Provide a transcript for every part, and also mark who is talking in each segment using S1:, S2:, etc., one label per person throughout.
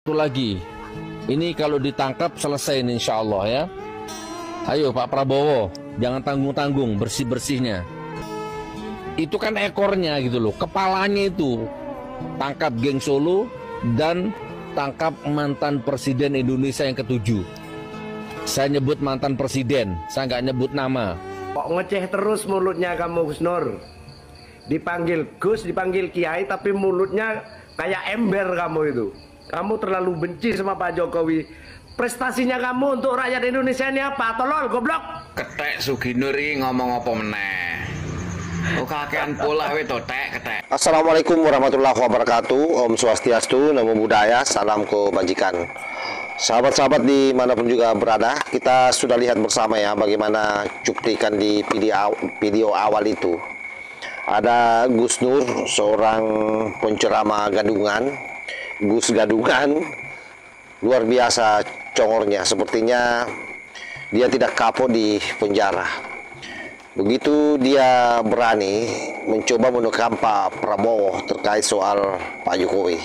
S1: Satu lagi, ini kalau ditangkap selesai ini insya Allah ya. Ayo Pak Prabowo, jangan tanggung-tanggung bersih-bersihnya. Itu kan ekornya gitu loh, kepalanya itu. Tangkap geng Solo dan tangkap mantan presiden Indonesia yang ketujuh. Saya nyebut mantan presiden, saya nggak nyebut nama.
S2: Kok ngeceh terus mulutnya kamu Gus Nur? Dipanggil Gus, dipanggil Kiai, tapi mulutnya kayak ember kamu itu. Kamu terlalu benci sama Pak Jokowi. Prestasinya kamu untuk rakyat Indonesia ini apa? Tolol, goblok.
S3: Ketek Suginuri ngomong apa meneh. Oh kakean pula we to ketek.
S4: Assalamualaikum warahmatullahi wabarakatuh. Om Swastiastu, Namo Buddhaya, salam kebajikan. Sahabat-sahabat dimanapun juga berada, kita sudah lihat bersama ya bagaimana cuplikan di video awal itu. Ada Gus Nur, seorang penceramah gadungan, Gus Gadungan, luar biasa congornya. Sepertinya dia tidak kapok di penjara. Begitu dia berani mencoba menekan Pak Prabowo terkait soal Pak Jokowi.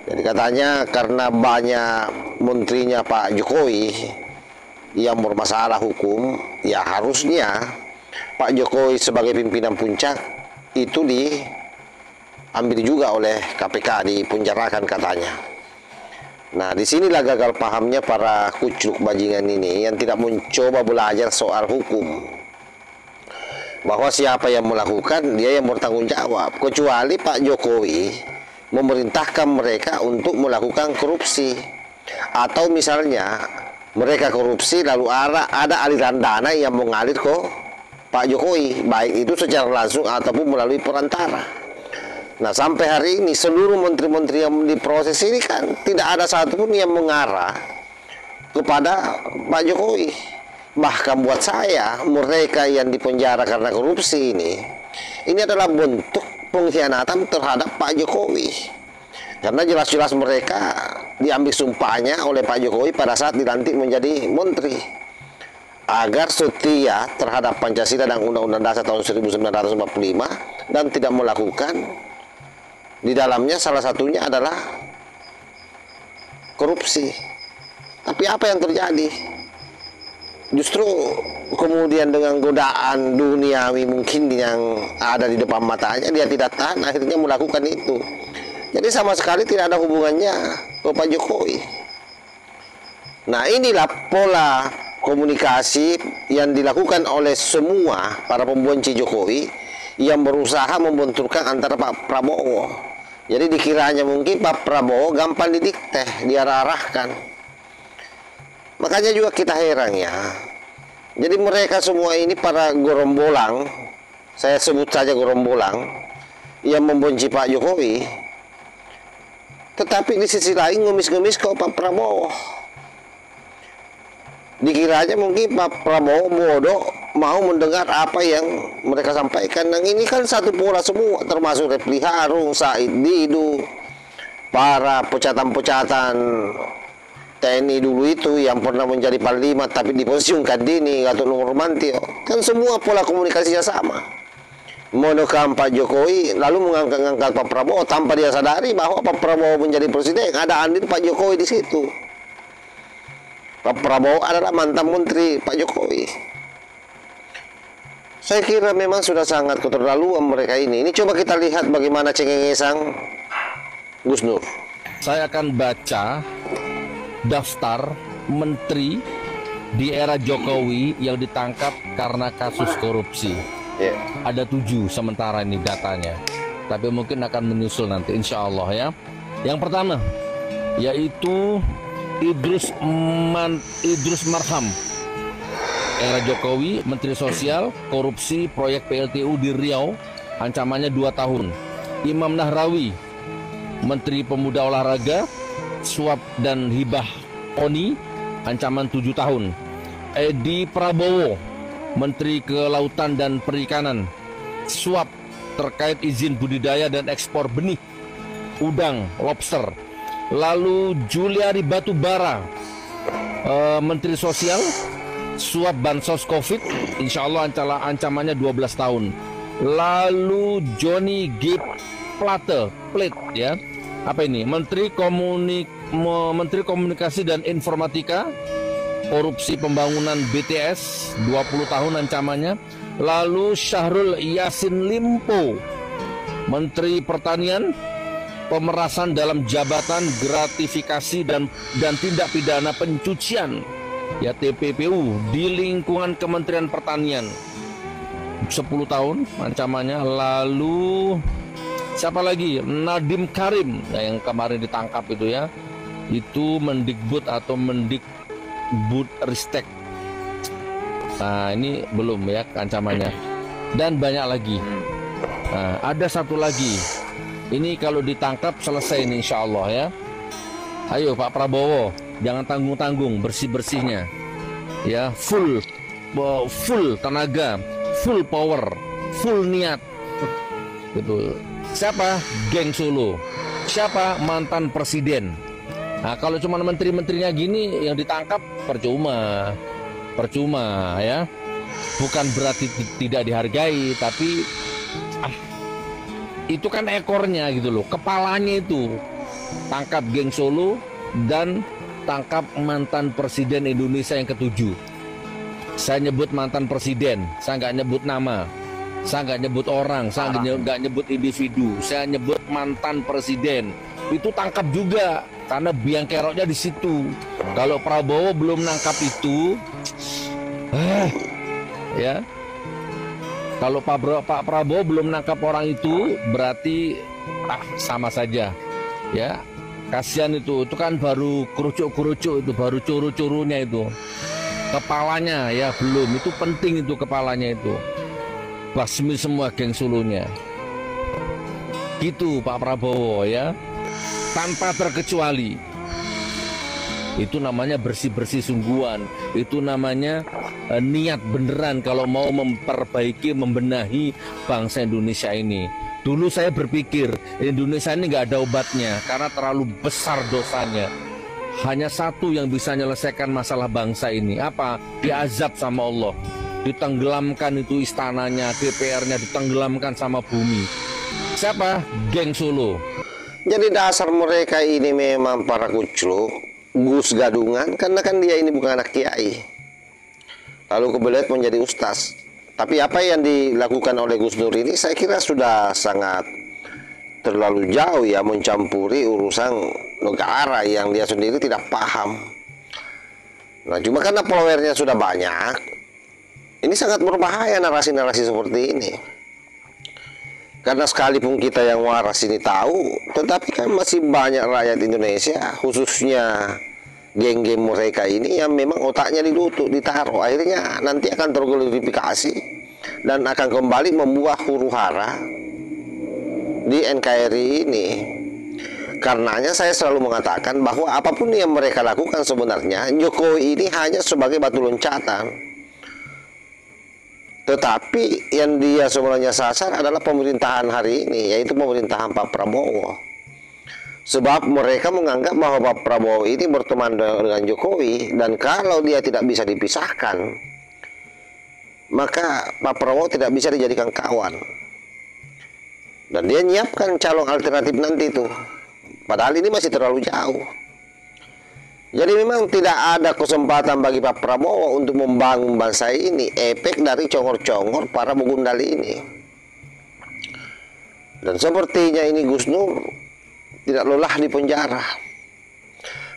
S4: Jadi katanya karena banyak menterinya Pak Jokowi yang bermasalah hukum, ya harusnya Pak Jokowi sebagai pimpinan puncak itu diambil juga oleh KPK, dipenjarakan katanya. Nah, disinilah gagal pahamnya para kucluk bajingan ini yang tidak mencoba belajar soal hukum. Bahwa siapa yang melakukan, dia yang bertanggung jawab. Kecuali Pak Jokowi memerintahkan mereka untuk melakukan korupsi. Atau misalnya mereka korupsi lalu ada aliran dana yang mengalir ke Pak Jokowi, baik itu secara langsung ataupun melalui perantara. Nah, sampai hari ini seluruh menteri-menteri yang diproses ini kan tidak ada satupun yang mengarah kepada Pak Jokowi. Bahkan buat saya, mereka yang dipenjara karena korupsi ini adalah bentuk pengkhianatan terhadap Pak Jokowi. Karena jelas-jelas mereka diambil sumpahnya oleh Pak Jokowi pada saat dilantik menjadi menteri, agar setia terhadap Pancasila dan Undang-Undang Dasar tahun 1945 dan tidak melakukan di dalamnya salah satunya adalah korupsi. Tapi apa yang terjadi? Justru kemudian dengan godaan duniawi mungkin yang ada di depan matanya, dia tidak tahan, akhirnya melakukan itu. Jadi sama sekali tidak ada hubungannya ke Pak Jokowi. Nah, inilah pola komunikasi yang dilakukan oleh semua para pembenci Jokowi yang berusaha membenturkan antara Pak Prabowo. Jadi dikiranya mungkin Pak Prabowo gampang didikte, diarah-arahkan. Makanya juga kita heran ya. Jadi mereka semua ini para gerombolang, saya sebut saja gerombolang, yang membenci Pak Jokowi, tetapi di sisi lain ngemis-ngemis ke Pak Prabowo. Dikiranya mungkin Pak Prabowo bodoh mau mendengar apa yang mereka sampaikan. Dan ini kan satu pola semua, termasuk Refli Harun, Said Didu, para pecatan-pecatan TNI dulu itu yang pernah menjadi panglima tapi dipensiunkan dini, Gatot Nurmantio. Kan semua pola komunikasinya sama. Menekan Pak Jokowi lalu mengangkat Pak Prabowo tanpa dia sadari bahwa Pak Prabowo menjadi presiden, ada andil Pak Jokowi di situ. Pak Prabowo adalah mantan menteri Pak Jokowi. Saya kira memang sudah sangat keterlaluan mereka ini. Ini coba kita lihat bagaimana cengengesang Gus Nur.
S1: Saya akan baca daftar menteri di era Jokowi yang ditangkap karena kasus korupsi. Ada 7 sementara ini datanya, tapi mungkin akan menyusul nanti insya Allah ya. Yang pertama yaitu Idrus Marham, era Jokowi, Menteri Sosial, korupsi proyek PLTU di Riau, ancamannya 2 tahun. Imam Nahrawi, Menteri Pemuda Olahraga, suap dan hibah ONI, ancaman 7 tahun. Edi Prabowo, Menteri Kelautan dan Perikanan, suap terkait izin budidaya dan ekspor benih udang, lobster. Lalu Juliari Batubara, Menteri Sosial, suap bansos COVID, insya Allah ancamannya 12 tahun. Lalu Johnny G. Plate ya, apa ini, Menteri Menteri Komunikasi dan Informatika, korupsi pembangunan BTS 20 tahun ancamannya. Lalu Syahrul Yassin Limpo, Menteri Pertanian, pemerasan dalam jabatan, gratifikasi dan tindak pidana pencucian, ya TPPU, di lingkungan Kementerian Pertanian 10 tahun ancamannya. Lalu siapa lagi? Nadiem Karim, ya, yang kemarin ditangkap itu ya, itu Mendikbud atau Mendikbudristek. Nah ini belum ya ancamannya. Dan banyak lagi. Nah, ada satu lagi. Ini kalau ditangkap selesai ini insya Allah ya. Ayo Pak Prabowo, jangan tanggung-tanggung bersih-bersihnya. Ya, full tenaga, full power, full niat. Gitu. Siapa? Geng Solo. Siapa? Mantan presiden. Nah, kalau cuma menteri-menterinya gini yang ditangkap percuma ya. Bukan berarti tidak dihargai, tapi itu kan ekornya gitu loh, kepalanya itu. Tangkap geng Solo dan tangkap mantan presiden Indonesia yang ke-7. Saya nyebut mantan presiden, saya nggak nyebut nama, saya nggak nyebut orang, saya nggak nyebut individu, saya nyebut mantan presiden. Itu tangkap juga karena biang keroknya di situ. Kalau Prabowo belum nangkap itu, ya. Kalau Pak Prabowo belum nangkap orang itu, berarti sama saja, ya. Kasihan itu kan baru kerucuk-kerucuk itu, baru curu-curunya itu. Kepalanya ya belum, itu penting itu kepalanya itu. Basmi semua geng Solonya. Gitu Pak Prabowo ya. Tanpa terkecuali. Itu namanya bersih-bersih sungguhan. Itu namanya niat beneran kalau mau memperbaiki, membenahi bangsa Indonesia ini. Dulu saya berpikir Indonesia ini nggak ada obatnya karena terlalu besar dosanya. Hanya satu yang bisa menyelesaikan masalah bangsa ini. Apa? Diazab sama Allah. Ditenggelamkan itu istananya, DPR-nya ditenggelamkan sama bumi. Siapa? Geng Solo.
S4: Jadi dasar mereka ini memang para kucluk, Gus Gadungan, karena kan dia ini bukan anak kiai. Lalu kebelet menjadi ustaz. Tapi apa yang dilakukan oleh Gus Nur ini saya kira sudah sangat terlalu jauh ya, mencampuri urusan negara yang dia sendiri tidak paham. Nah cuma karena followernya sudah banyak, ini sangat berbahaya narasi-narasi seperti ini. Karena sekalipun kita yang waras ini tahu, tetapi kan masih banyak rakyat Indonesia, khususnya geng-geng mereka ini yang memang otaknya ditaruh, akhirnya nanti akan terglorifikasi dan akan kembali membuat huru hara di NKRI ini. Karenanya saya selalu mengatakan bahwa apapun yang mereka lakukan sebenarnya Jokowi ini hanya sebagai batu loncatan. Tetapi yang dia sebenarnya sasar adalah pemerintahan hari ini, yaitu pemerintahan Pak Prabowo. Sebab mereka menganggap bahwa Pak Prabowo ini berteman dengan Jokowi, dan kalau dia tidak bisa dipisahkan, maka Pak Prabowo tidak bisa dijadikan kawan. Dan dia nyiapkan calon alternatif nanti itu. Padahal ini masih terlalu jauh. Jadi memang tidak ada kesempatan bagi Pak Prabowo untuk membangun bangsa ini, efek dari congor-congor para begundal ini. Dan sepertinya ini Gus Nur tidak lelah di penjara.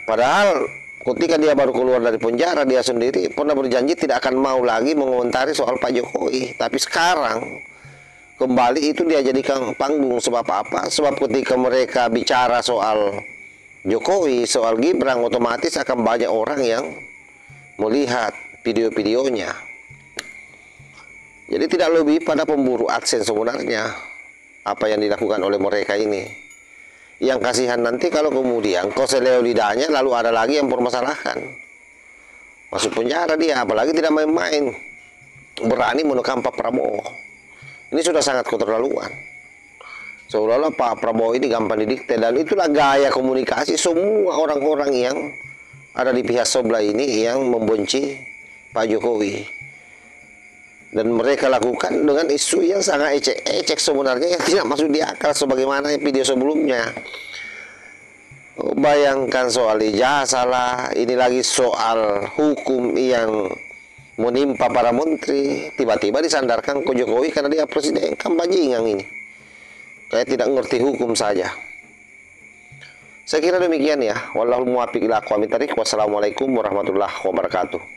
S4: Padahal ketika dia baru keluar dari penjara, dia sendiri pernah berjanji tidak akan mau lagi mengomentari soal Pak Jokowi. Tapi sekarang kembali itu dia jadikan panggung. Sebab apa? Sebab ketika mereka bicara soal Jokowi, soal Gibran, otomatis akan banyak orang yang melihat video-videonya. Jadi tidak lebih pada pemburu AdSense sebenarnya apa yang dilakukan oleh mereka ini. Yang kasihan nanti kalau kemudian koseleo lidahnya lalu ada lagi yang permasalahkan. Masuk penjara dia, apalagi tidak main-main. Berani menekan Pak Prabowo. Ini sudah sangat keterlaluan. Seolah-olah Pak Prabowo ini gampang didikte, dan itulah gaya komunikasi semua orang-orang yang ada di pihak sebelah ini yang membenci Pak Jokowi. Dan mereka lakukan dengan isu yang sangat ecek-ecek sebenarnya, yang tidak masuk di akal sebagaimana video sebelumnya. Bayangkan soal ijazah lah, ini lagi soal hukum yang menimpa para menteri, tiba-tiba disandarkan ke Jokowi karena dia presiden. Kan bajingan ini, kayak tidak ngerti hukum saja. Saya kira demikian ya. Wallahul muwaffiq ila aqwamit thoriq. Wassalamualaikum warahmatullahi wabarakatuh.